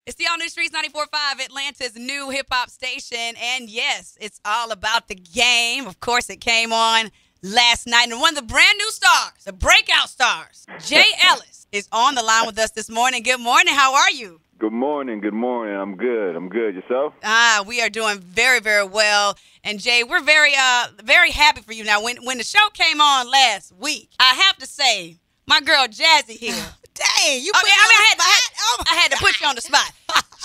It's the all-new Streetz 94.5, Atlanta's new hip-hop station. And yes, it's all about the game. Of course, it came on last night. And one of the brand new stars, the breakout stars, Jay Ellis, is on the line with us this morning. Good morning. How are you? Good morning. Good morning. I'm good. Yourself? We are doing very, very well. And Jay, we're very happy for you. Now, when the show came on last week, I have to say, my girl Jazzy here. Dang, you I put me on the spot? I had to put you on the spot.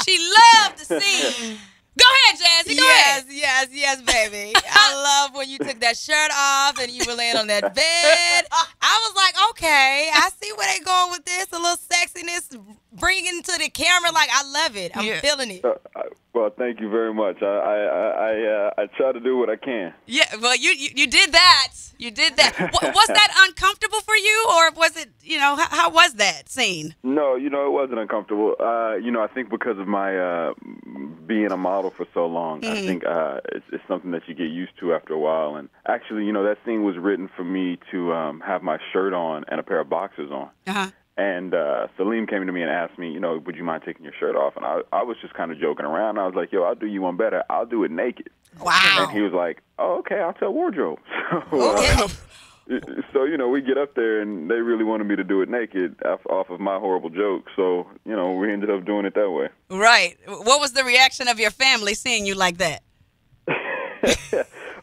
She loved to sing. Go ahead, Jazzy. Go ahead. Yes, baby. I love when you took that shirt off and you were laying on that bed. I was like, okay, I see where they going with this. A little sexiness, bringing it to the camera. Like, I love it. I'm feeling it. Well, thank you very much. I try to do what I can. Yeah, well, you did that. You did that. Was that uncomfortable for you, or was it, how was that scene? No, it wasn't uncomfortable. I think because of my being a model for so long, I think it's something that you get used to after a while. And actually, that scene was written for me to have my shirt on and a pair of boxers on. Uh-huh. And Salim came to me and asked me, would you mind taking your shirt off? And I was just kind of joking around. I was like, I'll do you one better. I'll do it naked. Wow. And he was like, oh, okay, I'll tell wardrobe. So, we get up there, and they really wanted me to do it naked off of my horrible joke. So, we ended up doing it that way. Right. What was the reaction of your family seeing you like that?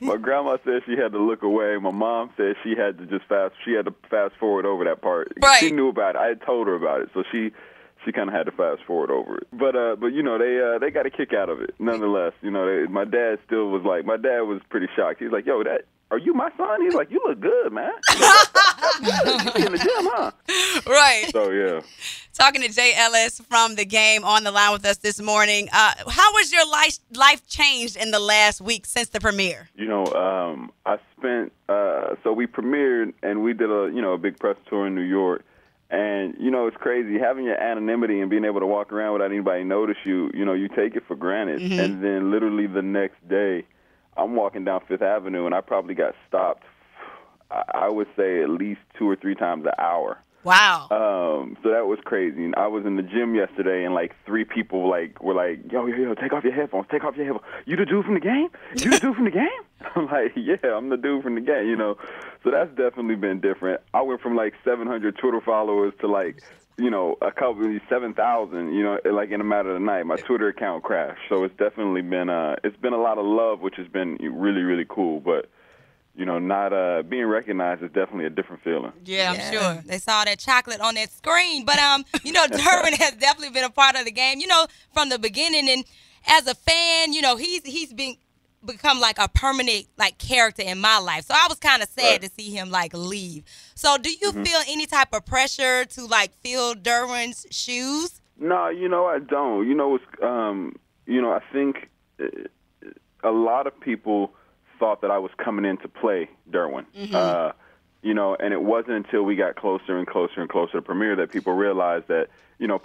My grandma said she had to look away. My mom said she had to fast forward over that part. Right. She knew about it. I had told her about it, so she kind of had to fast forward over it. But they got a kick out of it nonetheless. My dad was pretty shocked. He's like, "Yo, are you my son?" He's like, "You look good, man. You be in the gym, huh?" Right. So yeah. Talking to Jay Ellis from The Game on the line with us this morning. How was your life changed in the last week since the premiere? I spent so we premiered and we did a big press tour in New York. And, it's crazy. Having your anonymity and being able to walk around without anybody notice you, you take it for granted. Mm-hmm. And then literally the next day, I'm walking down Fifth Avenue, and I probably got stopped, I would say, at least 2 or 3 times an hour. Wow. So that was crazy. And I was in the gym yesterday, and 3 people were like, yo, take off your headphones, You the dude from the game? You the dude from the game? I'm like, yeah, I'm the dude from the game, So that's definitely been different. I went from 700 Twitter followers to a couple 7,000, in a matter of the night. My Twitter account crashed. So it's definitely been it's been a lot of love, which has been really, really cool. But not being recognized is definitely a different feeling. Yeah, I'm sure. They saw that chocolate on that screen. But, Derwin has definitely been a part of the game, from the beginning. And as a fan, he's become a permanent character in my life. So I was kind of sad to see him leave. So do you feel any type of pressure to fill Derwin's shoes? No, I don't. I think a lot of people thought that I was coming in to play Derwin. Mm-hmm. And it wasn't until we got closer and closer and closer to premiere that people realized that,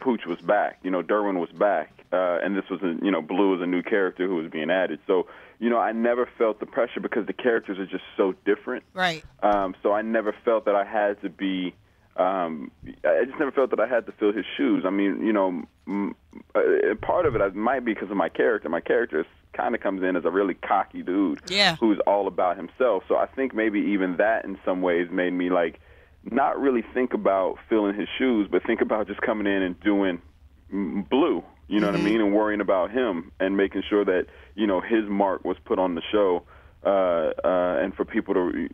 Pooch was back. Derwin was back. And this was, Blue was a new character who was being added. So, I never felt the pressure because the characters are just so different. Right. So I never felt that I had to be, I just never felt that I had to fill his shoes. I mean, part of it might be because of my character. My character kind of comes in as a really cocky dude who's all about himself. So I think maybe even that in some ways made me not really think about filling his shoes, but think about just coming in and doing Blue, what I mean, and worrying about him and making sure that, his mark was put on the show, and for people to,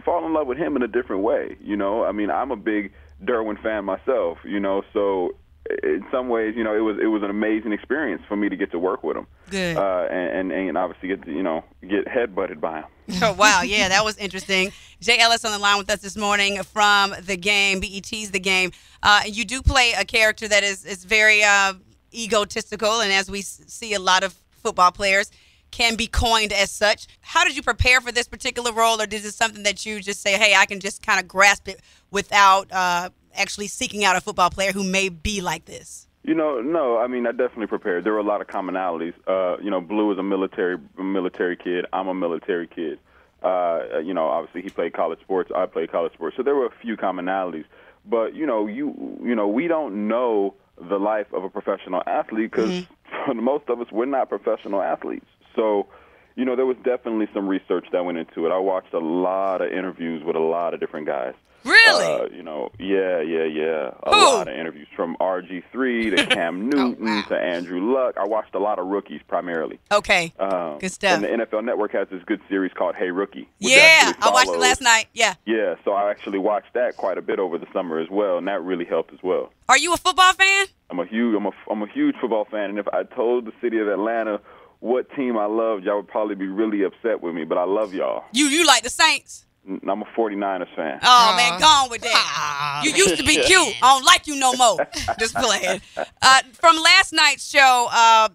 fall in love with him in a different way, I mean, I'm a big Derwin fan myself, so in some ways, it was an amazing experience for me to get to work with him. Good. And obviously get to, get headbutted by him. Oh, wow. Yeah, that was interesting. Jay Ellis on the line with us this morning from The Game, BET's The Game. You do play a character that is very egotistical, and as we see a lot of football players can be coined as such. How did you prepare for this particular role, or is it something that you just say, hey, I can just kind of grasp it without actually seeking out a football player who may be like this? No. I mean, I definitely prepared. There were a lot of commonalities. Blue is a military kid. I'm a military kid. Obviously he played college sports. I played college sports. So there were a few commonalities. But we don't know the life of a professional athlete, because for most of us, we're not professional athletes. So, you know, there was definitely some research that went into it. I watched a lot of interviews with a lot of different guys. Really? You know, yeah. A lot of interviews, from RG3 to Cam Newton to Andrew Luck. I watched a lot of rookies primarily. Okay. Good stuff. And the NFL Network has this good series called Hey Rookie. Yeah, I watched it last night. Yeah. Yeah, so I actually watched that quite a bit over the summer as well, and that really helped as well. Are you a football fan? I'm a huge football fan, and if I told the city of Atlanta what team I loved, y'all would probably be really upset with me, but I love y'all. You like the Saints? I'm a 49ers fan. Oh, man, go on with that. You used to be cute. I don't like you no more. Just playing. From last night's show,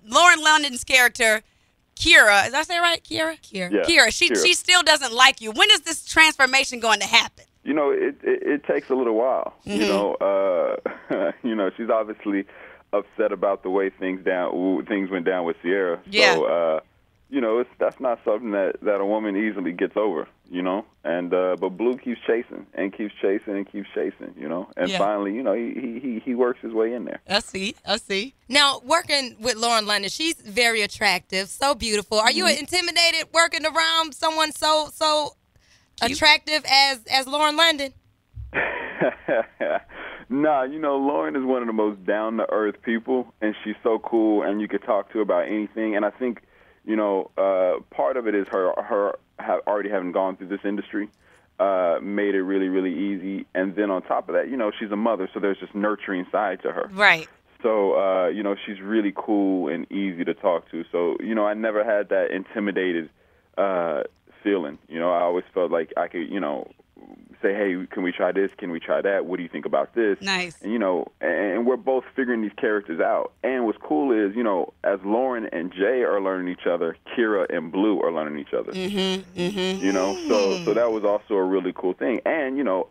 Lauren London's character, Kira, is that say right? Kira? Kira. Kira. She still doesn't like you. When is this transformation going to happen? You know, it takes a little while. You know, she's obviously upset about the way things went down with Sierra. Yeah. So, you know, that's not something that a woman easily gets over, you know. And but Blue keeps chasing and keeps chasing and keeps chasing, you know. And finally, you know, he works his way in there. I see. Now, working with Lauren London, she's very attractive, so beautiful. Are you intimidated working around someone so attractive as Lauren London? Nah, you know, Lauren is one of the most down-to-earth people, and she's so cool, and you could talk to her about anything. And I think, you know, part of it is her already having gone through this industry, made it really, really easy. And then on top of that, you know, she's a mother, so there's this nurturing side to her. Right. So, you know, she's really cool and easy to talk to. So, you know, I never had that intimidated feeling. You know, I always felt like I could, you know, say, hey, can we try this? Can we try that? What do you think about this? Nice. And, you know, and we're both figuring these characters out. And what's cool is, you know, as Lauren and Jay are learning each other, Kira and Blue are learning each other. You know, so that was also a really cool thing. And, you know,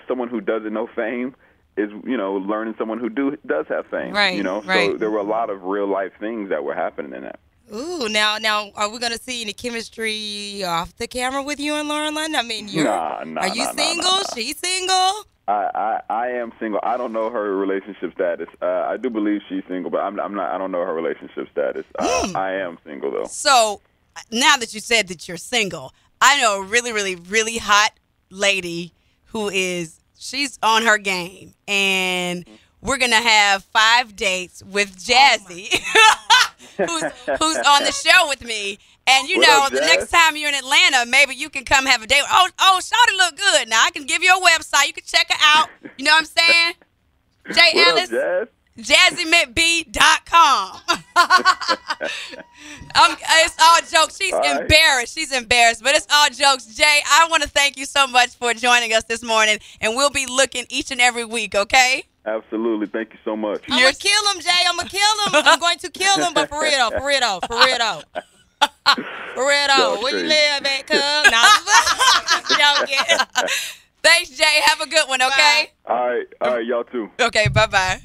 someone who doesn't know fame is, you know, learning someone who does have fame. Right. You know, so there were a lot of real life things that were happening in that. Ooh, now, are we gonna see any chemistry off the camera with you and Lauren London? I mean, are you single? She's single. I am single. I don't know her relationship status. I do believe she's single, but I'm not. I don't know her relationship status. I am single though. So now that you said that you're single, I know a really, really, really hot lady who she's on her game, and we're gonna have 5 dates with Jazzy. Who's on the show with me. And, you know, the next time you're in Atlanta, maybe you can come have a date. Oh, Shawty look good. Now, I can give you a website. You can check her out. You know what I'm saying? Jay Ellis, JazzyMintB.com. It's all jokes. She's embarrassed. She's embarrassed, but it's all jokes. Jay, I want to thank you so much for joining us this morning, and we'll be looking each and every week, okay? Absolutely. Thank you so much. I'm going to kill him, Jay. I'm going to kill him. I'm going to kill him, but for real though. For real though. Where you live at, cuz? Joking. Thanks, Jay. Have a good one, okay? All right. Y'all too. Okay, bye-bye.